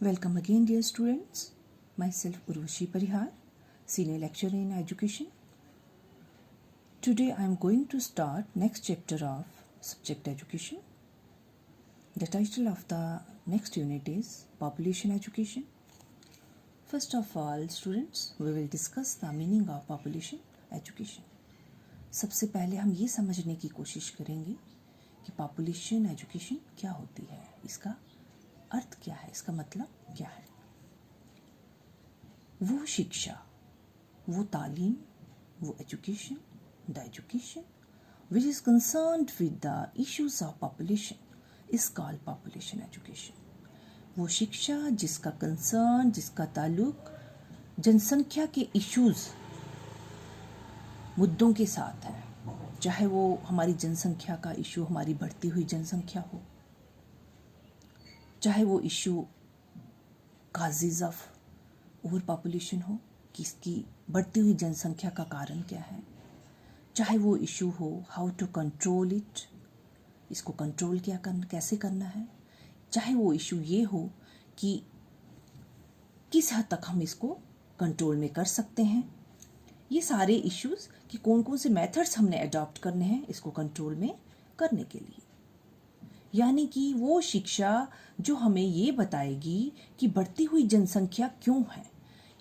Welcome again, dear students. Myself Urvashi Parihar, Senior Lecturer in Education. Today I am going to start next chapter of Subject Education. The title of the next unit is Population Education. First of all, students, we will discuss the meaning of population education. सबसे पहले हम ये समझने की कोशिश करेंगे कि population education क्या होती है, इसका अर्थ क्या है, इसका मतलब क्या है। वो शिक्षा, वो तालीम, वो education, the education which is concerned with the issues of population is called population education. वो शिक्षा जिसका कंसर्न, जिसका ताल्लुक जनसंख्या के इश्यूज, मुद्दों के साथ है, चाहे वो हमारी जनसंख्या का इशू हमारी बढ़ती हुई जनसंख्या हो, चाहे वो issue causes of over population हो कि इसकी बढ़ती हुई जनसंख्या का कारण क्या है, चाहे वो इशू हो हाउ टू कंट्रोल इट, इसको कंट्रोल कैसे करना है, चाहे वो इशू ये हो कि किस हद तक हम इसको कंट्रोल में कर सकते हैं। ये सारे इश्यूज कि कौन कौन से मेथड्स हमने अडॉप्ट करने हैं इसको कंट्रोल में करने के लिए, यानी कि वो शिक्षा जो हमें ये बताएगी कि बढ़ती हुई जनसंख्या क्यों है,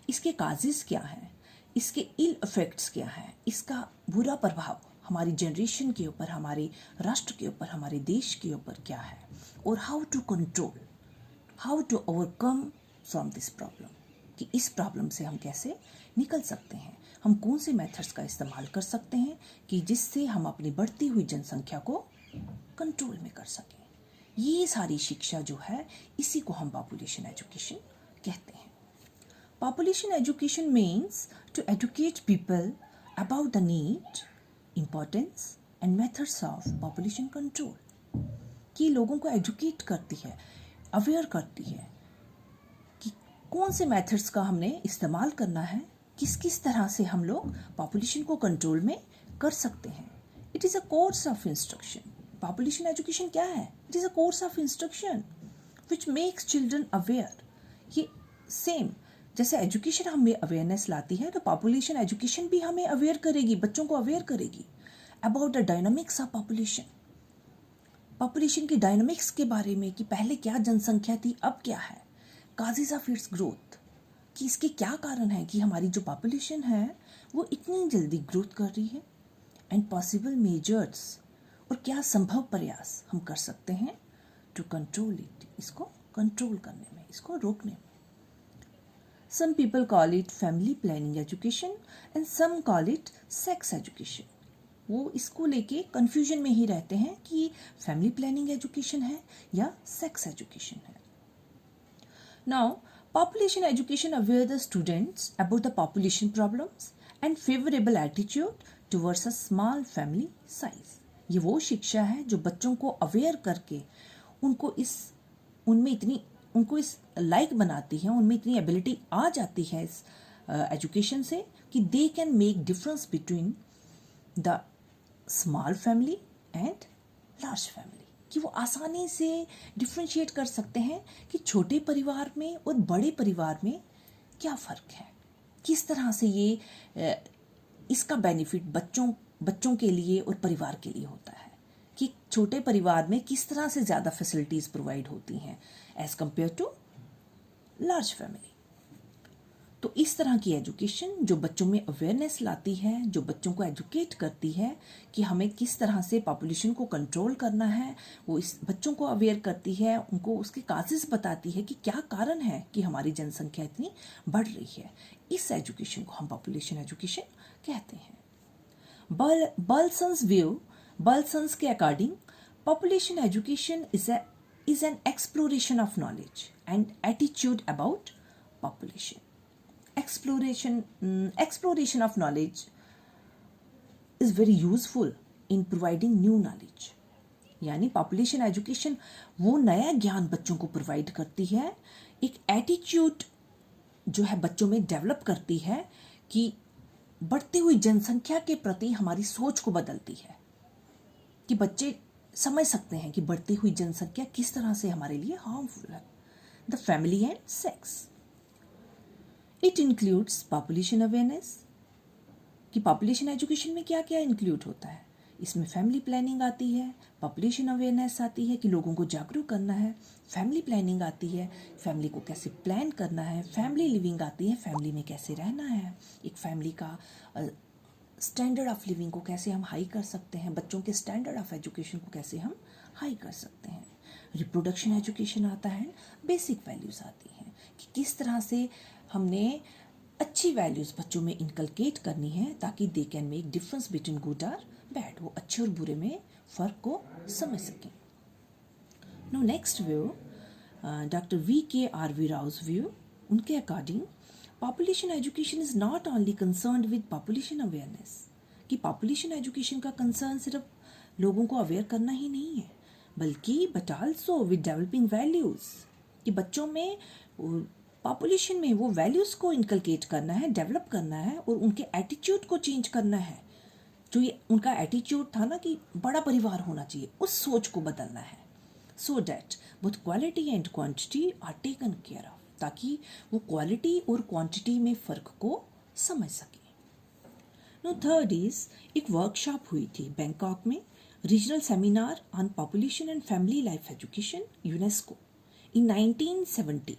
इसके काजेस क्या हैं, इसके इल इफेक्ट्स क्या हैं, इसका बुरा प्रभाव हमारी जनरेशन के ऊपर, हमारे राष्ट्र के ऊपर, हमारे देश के ऊपर क्या है, और how to control, how to overcome from this problem, कि इस प्रॉब्लम से हम कैसे निकल सकते हैं, हम कौन से मेथड्स का इस्तेमाल कर सकते हैं कि जिससे हम अपनी बढ़ती हुई जनसंख्या को कंट्रोल में कर सकें। ये सारी शिक्षा जो है इसी को हम पॉपुलेशन एजुकेशन कहते हैं। Population education means to educate people about the need, importance and methods of population control, कि लोगों को एजुकेट करती है, अवेयर करती है कि कौन से मेथड्स का हमने इस्तेमाल करना है, किस किस तरह से हम लोग पॉपुलेशन को कंट्रोल में कर सकते हैं। It is a course of instruction. Population education क्या है? It is a course of instruction which makes children aware. ये सेम जैसे एजुकेशन हमें अवेयरनेस लाती है, तो पॉपुलेशन एजुकेशन भी हमें अवेयर करेगी, बच्चों को अवेयर करेगी about the dynamics of population, population की डायनामिक्स के बारे में कि पहले क्या जनसंख्या थी, अब क्या है, काजेज ऑफ इट्स ग्रोथ, कि इसके क्या कारण है कि हमारी जो पॉपुलेशन है वो इतनी जल्दी ग्रोथ कर रही है, एंड पॉसिबल मेजर्स, और क्या संभव प्रयास हम कर सकते हैं टू कंट्रोल इट, इसको कंट्रोल करने में, इसको रोकने में। Some people call it family planning education and some call it sex education. वो इसको लेके कंफ्यूजन में ही रहते हैं कि फैमिली प्लानिंग एजुकेशन है या सेक्स एजुकेशन है। Now population education aware the students about the population problems and favorable attitude towards a small family size. ये वो शिक्षा है जो बच्चों को अवेयर करके उनको इस लायक बनाती है, उनमें इतनी एबिलिटी आ जाती है इस एजुकेशन से कि दे can make difference between the small family and large family, कि वो आसानी से डिफ्रेंशिएट कर सकते हैं कि छोटे परिवार में और बड़े परिवार में क्या फ़र्क है, किस तरह से ये इसका बेनिफिट बच्चों के लिए और परिवार के लिए होता है, कि छोटे परिवार में किस तरह से ज़्यादा फैसिलिटीज़ प्रोवाइड होती हैं as compare to large family. तो इस तरह की एजुकेशन जो बच्चों में अवेयरनेस लाती है, जो बच्चों को एजुकेट करती है कि हमें किस तरह से पॉपुलेशन को कंट्रोल करना है, वो इस बच्चों को अवेयर करती है, उनको उसके काजेस बताती है कि क्या कारण है कि हमारी जनसंख्या इतनी बढ़ रही है। इस एजुकेशन को हम पॉपुलेशन एजुकेशन कहते हैं। बर्लसन्स के according population education is an exploration of knowledge and attitude about population. Exploration of knowledge is very useful in providing new knowledge. यानी पॉपुलेशन एजुकेशन वो नया ज्ञान बच्चों को प्रोवाइड करती है, एक एटीट्यूड जो है बच्चों में डेवलप करती है कि बढ़ती हुई जनसंख्या के प्रति हमारी सोच को बदलती है, कि बच्चे समझ सकते हैं कि बढ़ती हुई जनसंख्या किस तरह से हमारे लिए हार्मफुल है। The family and sex. It includes population awareness, कि पॉपुलेशन एजुकेशन में क्या क्या इंक्लूड होता है। इसमें फैमिली प्लानिंग आती है, पॉपुलेशन अवेयरनेस आती है कि लोगों को जागरूक करना है, फैमिली प्लानिंग आती है, फैमिली को कैसे प्लान करना है, फैमिली लिविंग आती है, फैमिली में कैसे रहना है, एक फैमिली का स्टैंडर्ड ऑफ लिविंग को कैसे हम हाई कर सकते हैं, बच्चों के स्टैंडर्ड ऑफ एजुकेशन को कैसे हम हाई कर सकते हैं। रिप्रोडक्शन एजुकेशन आता है, बेसिक वैल्यूज़ आती हैं कि किस तरह से हमने अच्छी वैल्यूज़ बच्चों में इनकलकेट करनी है ताकि they can make difference between good और बैड, वो अच्छे और बुरे में फ़र्क को समझ सकें। No next view, doctor V.K.R.V. राउ's व्यू, उनके according population education is not only concerned with population awareness, कि पॉपुलेशन एजुकेशन का कंसर्न सिर्फ लोगों को अवेयर करना ही नहीं है, बल्कि but also with developing values, कि बच्चों में पॉपुलेशन में वो वैल्यूज़ को इनकलकेट करना है, डेवलप करना है और उनके एटीट्यूड को चेंज करना है। जो ये उनका एटीट्यूड था ना कि बड़ा परिवार होना चाहिए, उस सोच को बदलना है, so that both quality and quantity are taken care of, ताकि वो क्वालिटी और क्वांटिटी में फ़र्क को समझ सके। नो थर्ड इज, एक वर्कशॉप हुई थी बैंकॉक में, regional seminar on population and family life education, UNESCO in 1970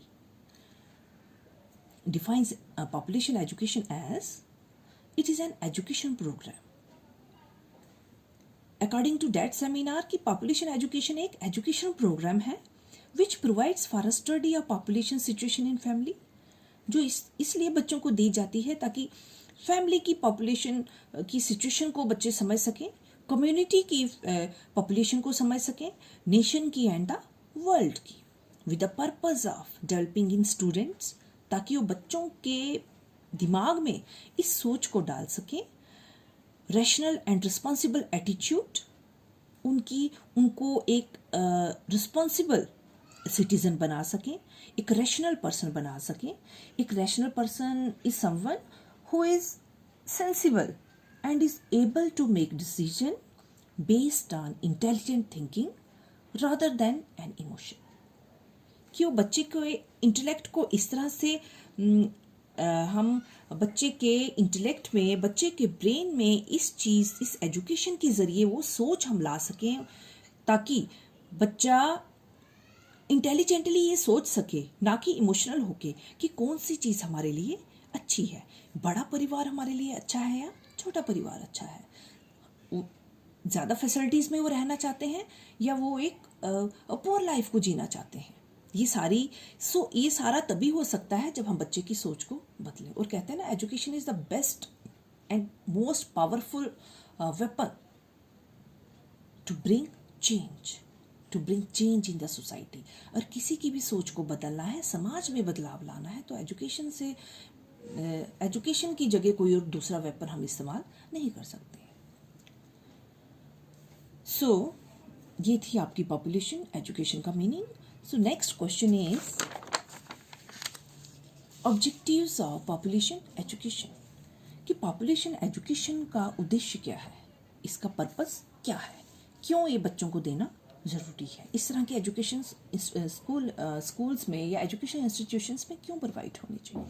defines population education as it is an education program. According to that seminar कि population education एक education program है which provides for a study of population situation in family, जो इसलिए बच्चों को दी जाती है ताकि फैमिली की पॉपुलेशन की सिचुएशन को बच्चे समझ सकें, कम्युनिटी की पॉपुलेशन को समझ सकें, नेशन की एंड द वर्ल्ड की, with the purpose of developing in students, ताकि वो बच्चों के दिमाग में इस सोच को डाल सकें, रैशनल एंड रिस्पॉन्सिबल एटीट्यूड, उनको एक रिस्पॉन्सिबल सिटीजन बना सकें, एक रैशनल पर्सन बना सकें। एक rational person is someone who is sensible and is able to make decision based on intelligent thinking rather than an emotion, कि वो बच्चे को इंटेलेक्ट को इस तरह से हम बच्चे के इंटेलेक्ट में, बच्चे के ब्रेन में इस एजुकेशन के ज़रिए वो सोच हम ला सकें ताकि बच्चा इंटेलिजेंटली ये सोच सके, ना कि इमोशनल होके कि कौन सी चीज़ हमारे लिए अच्छी है, बड़ा परिवार हमारे लिए अच्छा है या छोटा परिवार अच्छा है, ज़्यादा फैसिलिटीज़ में वो रहना चाहते हैं या वो एक पुअर लाइफ को जीना चाहते हैं। ये सारा तभी हो सकता है जब हम बच्चे की सोच को बदलें। और कहते हैं ना, education is the best and most powerful weapon to bring change in the society. और किसी की भी सोच को बदलना है, समाज में बदलाव लाना है, तो एजुकेशन की जगह कोई और दूसरा वेपन हम इस्तेमाल नहीं कर सकते। सो ये थी आपकी पॉपुलेशन एजुकेशन का meaning. So next question is objectives of population education, कि population education का उद्देश्य क्या है, इसका पर्पस क्या है, क्यों ये बच्चों को देना ज़रूरी है, इस तरह के एजुकेशन स्कूल्स में या एजुकेशन इंस्टीट्यूशंस में क्यों प्रोवाइड होनी चाहिए।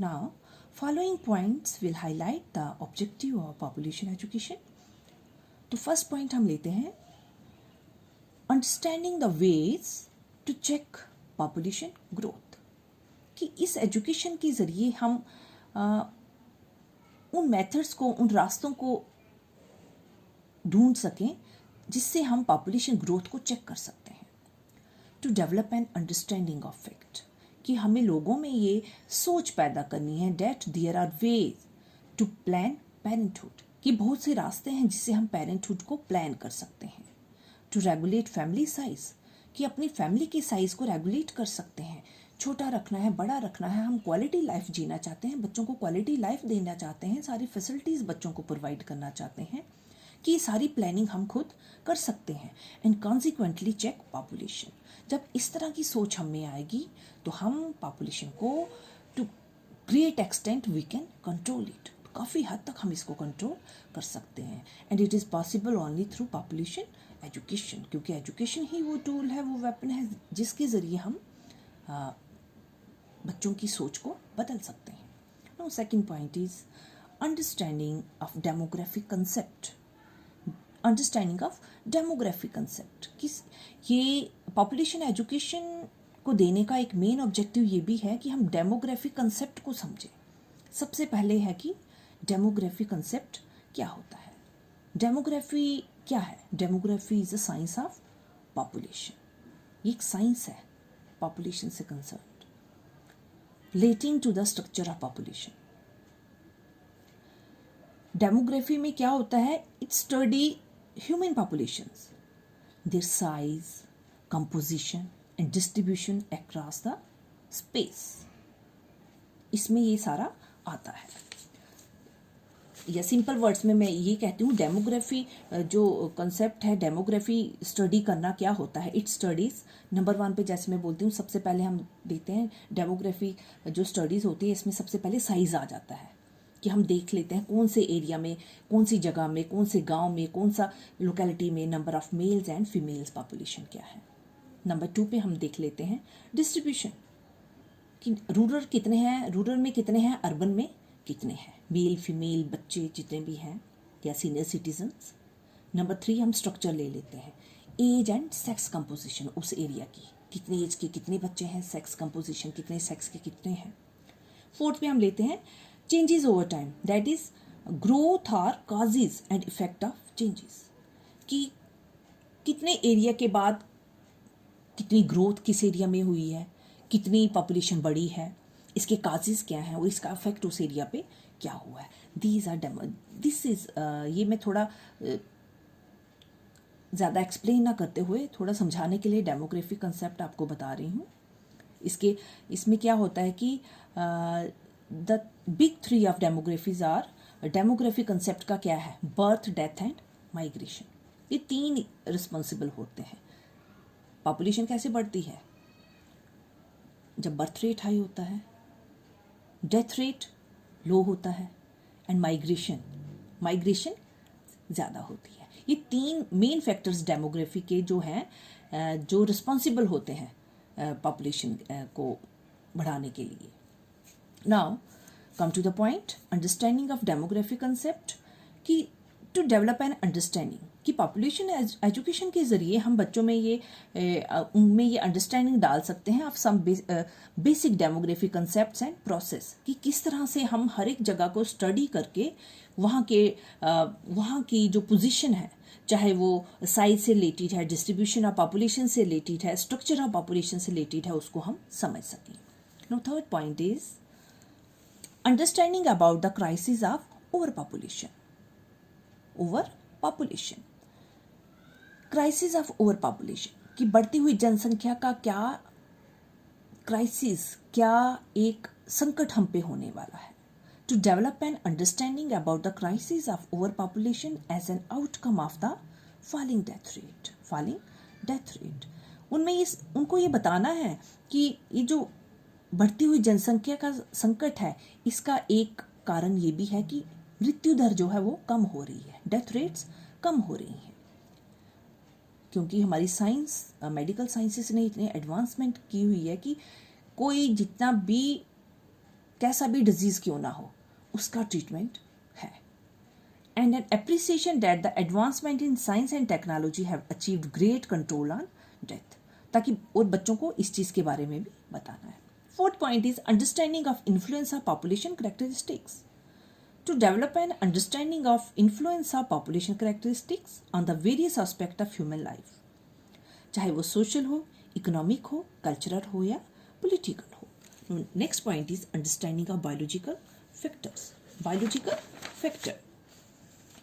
Now following points will highlight the objective of population education. तो फर्स्ट पॉइंट हम लेते हैं, understanding the ways to check population growth, कि इस एजुकेशन के ज़रिए हम उन मेथड्स को, उन रास्तों को ढूंढ सकें जिससे हम पॉपुलेशन ग्रोथ को चेक कर सकते हैं। To develop an understanding of fact, कि हमें लोगों में ये सोच पैदा करनी है that there are ways to plan parenthood, कि बहुत से रास्ते हैं जिससे हम पेरेंटहुड को प्लान कर सकते हैं। टू रेगुलेट फैमिली साइज, कि अपनी फैमिली के साइज़ को रेगुलेट कर सकते हैं, छोटा रखना है, बड़ा रखना है, हम क्वालिटी लाइफ जीना चाहते हैं, बच्चों को क्वालिटी लाइफ देना चाहते हैं, सारी फैसिलिटीज़ बच्चों को प्रोवाइड करना चाहते हैं, कि ये सारी प्लानिंग हम खुद कर सकते हैं। एंड कॉन्सिक्वेंटली चेक पॉपुलेशन, जब इस तरह की सोच हम में आएगी तो हम पॉपुलेशन को to great extent we can control it, काफ़ी हद तक हम इसको कंट्रोल कर सकते हैं। And it is possible only through population education, क्योंकि एजुकेशन ही वो टूल है, वो वेपन है जिसके ज़रिए हम बच्चों की सोच को बदल सकते हैं। Now second point is understanding of demographic concept. Understanding of demographic concept, किस ये पॉपुलेशन एजुकेशन को देने का एक मेन ऑब्जेक्टिव ये भी है कि हम डेमोग्राफिक कंसेप्ट को समझें। सबसे पहले है कि डेमोग्राफी कंसेप्ट क्या होता है। डेमोग्राफी क्या है? Demography is a science of population. ये एक साइंस है पॉपुलेशन से concern, relating to the structure of population. Demography में क्या होता है? It study human populations, their size, composition and distribution across the space. इसमें ये सारा आता है, या सिंपल वर्ड्स में मैं ये कहती हूँ, डेमोग्राफी जो कंसेप्ट है, डेमोग्राफी स्टडी करना क्या होता है? इट स्टडीज़, नंबर 1 पे जैसे मैं बोलती हूँ, सबसे पहले हम देखते हैं डेमोग्राफी जो स्टडीज़ होती है, इसमें सबसे पहले साइज़ आ जाता है कि हम देख लेते हैं कौन से एरिया में, कौन सी जगह में, कौन से गांव में, कौन सा लोकेलिटी में number of mails and females population क्या है। नंबर 2 पे हम देख लेते हैं डिस्ट्रीब्यूशन, कि रूरल कितने हैं, रूरल में कितने हैं, अर्बन में कितने हैं, मेल फीमेल बच्चे जितने भी हैं या सीनियर सिटीजन्स। नंबर 3 हम स्ट्रक्चर ले लेते हैं, एज एंड सेक्स कंपोजिशन उस एरिया की, कितने एज के कितने बच्चे हैं, सेक्स कंपोजिशन कितने सेक्स के कितने हैं। 4th पे हम लेते हैं changes over time, that is growth और causes and effect of changes, कि कितने एरिया के बाद कितनी ग्रोथ किस एरिया में हुई है, कितनी पॉपुलेशन बढ़ी है, इसके काजेज क्या हैं और इसका इफेक्ट उस एरिया पे क्या हुआ है। दिस इज ये मैं थोड़ा ज़्यादा एक्सप्लेन ना करते हुए थोड़ा समझाने के लिए डेमोग्राफी कंसेप्ट आपको बता रही हूँ। इसमें क्या होता है कि the big 3 of demographies are, demography concept का क्या है? Birth, death and migration. ये 3 रिस्पॉन्सिबल होते हैं। पॉपुलेशन कैसे बढ़ती है? जब बर्थ रेट हाई होता है, डेथ रेट लो होता है एंड माइग्रेशन ज़्यादा होती है। ये 3 मेन फैक्टर्स डेमोग्राफी के जो हैं, जो रिस्पॉन्सिबल होते हैं पॉपुलेशन को बढ़ाने के लिए। Now come to the point, understanding of demography concept, कि टू डेवलप एन अंडरस्टैंडिंग, कि पॉपुलेशन एजुकेशन के ज़रिए हम बच्चों में उनमें ये अंडरस्टैंडिंग डाल सकते हैं of some basic demography concepts and process, कि किस तरह से हम हर एक जगह को स्टडी करके वहाँ की जो पोजीशन है, चाहे वो साइज से रिलेटेड है, डिस्ट्रीब्यूशन ऑफ पॉपुलेशन से रिलेटेड है, स्ट्रक्चर ऑफ पॉपुलेशन से रिलेटेड है, उसको हम समझ सकें। Now third point is understanding about the crisis of over population. Crisis of over population, कि बढ़ती हुई जनसंख्या का क्या क्राइसिस, क्या एक संकट हम पे होने वाला है। To develop an understanding about the crisis of over population as an outcome of the falling death rate. उनको ये बताना है कि ये जो बढ़ती हुई जनसंख्या का संकट है, इसका एक कारण ये भी है कि मृत्यु दर जो है वो कम हो रही है, डेथ रेट्स कम हो रही हैं, क्योंकि हमारी साइंस, मेडिकल साइंसेस ने इतने एडवांसमेंट की हुई है कि कोई जितना भी कैसा भी डिजीज़ क्यों ना हो, उसका ट्रीटमेंट है। And an appreciation that the advancement in science and technology have achieved great control on death, ताकि और बच्चों को इस चीज़ के बारे में भी बताना है। 4th point is understanding of influence of population characteristics. To develop an understanding of influence of population characteristics on the various aspects of human life, चाहे वो सोशल हो, इकोनॉमिक हो, कल्चरल हो या पॉलिटिकल हो। Next point is understanding of biological factors. Biological factor,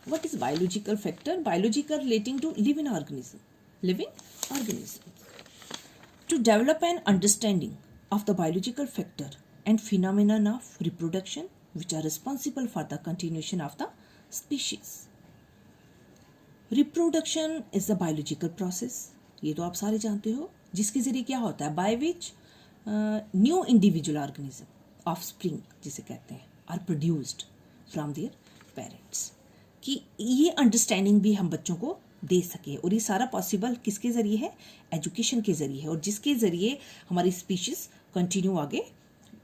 what is biological factor? Biological relating to living organism. To develop an understanding of the biological factor and phenomenon of reproduction which are responsible for the continuation of the species. Reproduction is the biological process, ये तो आप सारे जानते हो, जिसके ज़रिए क्या होता है, by which new individual organism, offspring जिसे कहते हैं, are produced from their parents, कि ये अंडरस्टैंडिंग भी हम बच्चों को दे सके। और ये सारा पॉसिबल किसके ज़रिए है? एजुकेशन के ज़रिए है, और जिसके ज़रिए हमारी स्पीशीज़ कंटिन्यू आगे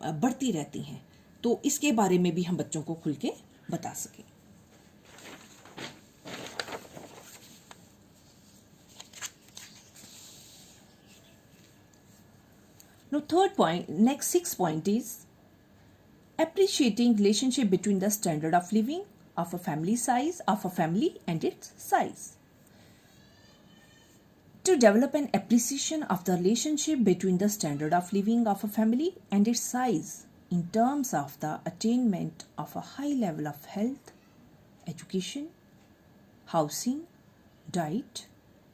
बढ़ती रहती हैं। तो इसके बारे में भी हम बच्चों को खुल के बता सकें। Now third point, next 6th point is appreciating relationship between the standard of living of a family and its size. To develop an appreciation of the relationship between the standard of living of a family and its size in terms of the attainment of a high level of health, education, housing, diet,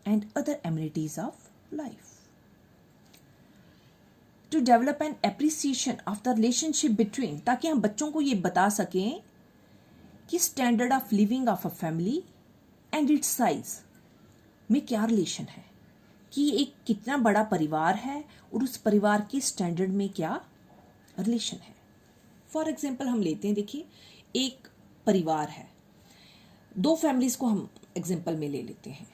and other amenities of life. To develop an appreciation of the relationship between, ताकि हम बच्चों को ये बता सकें कि standard of living of a family and its size में क्या रिलेशन है, कि एक कितना बड़ा परिवार है और उस परिवार के स्टैंडर्ड में क्या रिलेशन है। फॉर एग्जाम्पल हम लेते हैं, देखिए एक परिवार है, दो फैमिलीज को हम एग्जाम्पल में ले लेते हैं।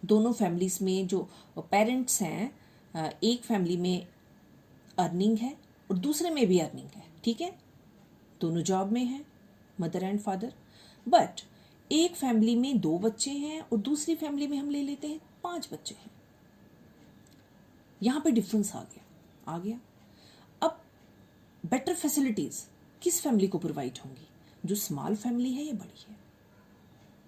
दोनों फैमिलीज में जो पेरेंट्स हैं, एक फैमिली में अर्निंग है और दूसरे में भी अर्निंग है, ठीक है, दोनों जॉब में हैं, मदर एंड फादर। बट एक फैमिली में 2 बच्चे हैं और दूसरी फैमिली में हम ले लेते हैं 5 बच्चे हैं। यहां पे डिफरेंस आ गया। अब बेटर फैसिलिटीज किस फैमिली को प्रोवाइड होंगी? जो स्मॉल फैमिली है या बड़ी है?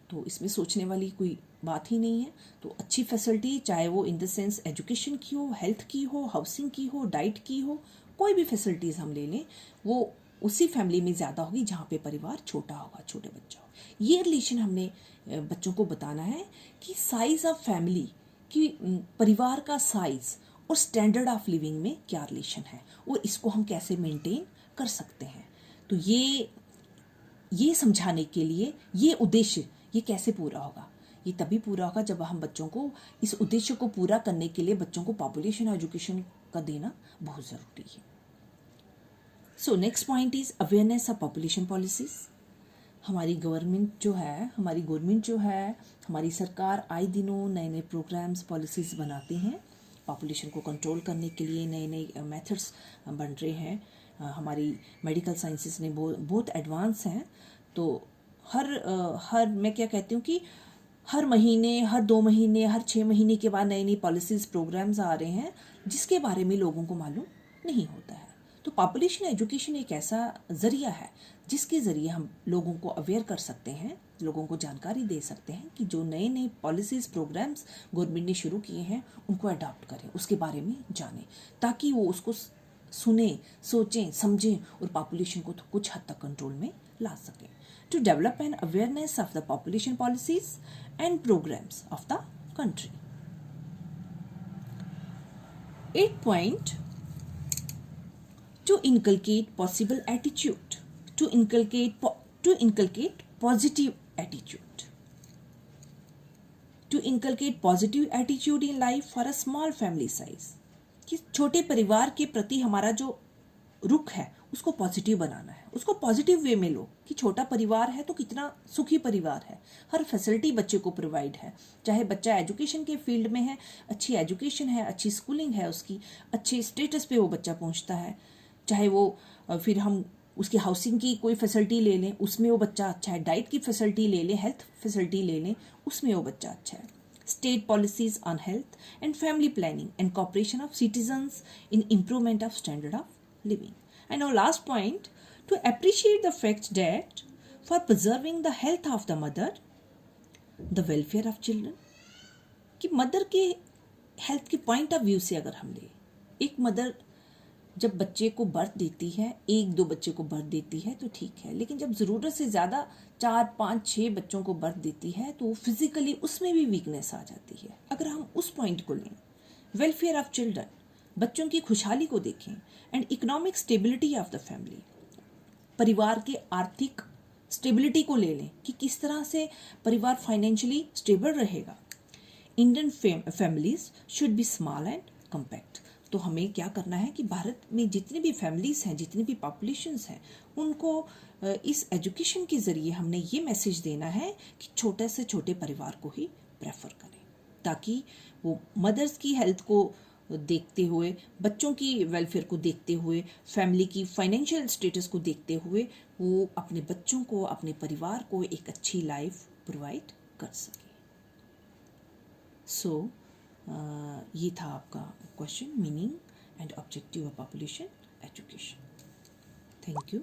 तो इसमें सोचने वाली कोई बात ही नहीं है। तो अच्छी फैसिलिटी, चाहे वो इन द सेंस एजुकेशन की हो, हेल्थ की हो, हाउसिंग की हो, डाइट की हो, कोई भी फैसिलिटीज़ हम ले लें, वो उसी फैमिली में ज़्यादा होगी जहाँ पे परिवार छोटा होगा, छोटे बच्चा हो। ये रिलेशन हमने बच्चों को बताना है कि साइज ऑफ फैमिली की, परिवार का साइज और स्टैंडर्ड ऑफ लिविंग में क्या रिलेशन है और इसको हम कैसे मेंटेन कर सकते हैं। तो ये समझाने के लिए ये उद्देश्य, ये कैसे पूरा होगा? ये तभी पूरा होगा जब हम बच्चों को, इस उद्देश्य को पूरा करने के लिए बच्चों को पॉपुलेशन एजुकेशन का देना बहुत ज़रूरी है। So next point is awareness of population policies. हमारी गवर्नमेंट जो है, हमारी सरकार आए दिनों नए नए प्रोग्राम्स, पॉलिसीज़ बनाती हैं। पॉपुलेशन को कंट्रोल करने के लिए नए नए मेथड्स बन रहे हैं। हमारी मेडिकल साइंसेस में बहुत एडवांस हैं। तो हर मैं क्या कहती हूँ कि हर महीने, हर 2 महीने, हर 6 महीने के बाद नई नई पॉलिसीज़, प्रोग्राम्स आ रहे हैं जिसके बारे में लोगों को मालूम नहीं होता है। तो पॉपुलेशन एजुकेशन एक ऐसा ज़रिया है जिसके ज़रिए हम लोगों को अवेयर कर सकते हैं, लोगों को जानकारी दे सकते हैं कि जो नए नए पॉलिसीज़, प्रोग्राम्स गवर्नमेंट ने शुरू किए हैं उनको अडॉप्ट करें, उसके बारे में जानें, ताकि वो उसको सुने, सोचें, समझें और पॉपुलेशन को तो कुछ हद तक कंट्रोल में ला सकें। To develop an awareness of the population policies and programs of the country. 8th point, to inculcate positive attitude, to inculcate positive attitude, to inculcate positive attitude in life for a small family size. कि छोटे परिवार के प्रति हमारा जो रुख है उसको पॉजिटिव बनाना है, उसको पॉजिटिव वे में लो कि छोटा परिवार है तो कितना सुखी परिवार है, हर फैसिलिटी बच्चे को प्रोवाइड है, चाहे बच्चा एजुकेशन के फील्ड में है, अच्छी एजुकेशन है, अच्छी स्कूलिंग है उसकी, अच्छे स्टेटस पे वो बच्चा पहुंचता है, चाहे वो फिर हम उसकी हाउसिंग की कोई फैसिलिटी ले लें उसमें वो बच्चा अच्छा है, डाइट की फैसिलिटी ले लें, हेल्थ फैसिलिटी ले लें उसमें वो बच्चा अच्छा है। State policies on health and family planning and cooperation of citizens in improvement of standard of living. And our last point, to appreciate the fact that for preserving the health of the mother, the welfare of children, कि mother के health के point of view से अगर हम ले, एक mother जब बच्चे को बर्थ देती है, 1-2 बच्चे को बर्थ देती है तो ठीक है, लेकिन जब ज़रूरत से ज़्यादा 4-5-6 बच्चों को बर्थ देती है तो फिजिकली उसमें भी वीकनेस आ जाती है। अगर हम उस पॉइंट को लें, वेलफेयर ऑफ चिल्ड्रन, बच्चों की खुशहाली को देखें, and economic stability of the family, परिवार के आर्थिक स्टेबिलिटी को ले लें कि किस तरह से परिवार फाइनेंशियली स्टेबल रहेगा। Indian families should be small and compact. तो हमें क्या करना है कि भारत में जितनी भी फैमिलीज़ हैं, जितनी भी पॉपुलेशंस हैं, उनको इस एजुकेशन के ज़रिए हमने ये मैसेज देना है कि छोटे से छोटे परिवार को ही प्रेफर करें, ताकि वो मदर्स की हेल्थ को देखते हुए, बच्चों की वेलफेयर को देखते हुए, फैमिली की फाइनेंशियल स्टेटस को देखते हुए वो अपने बच्चों को, अपने परिवार को एक अच्छी लाइफ प्रोवाइड कर सके। सो ये था आपका question, meaning and objective of population education. Thank you.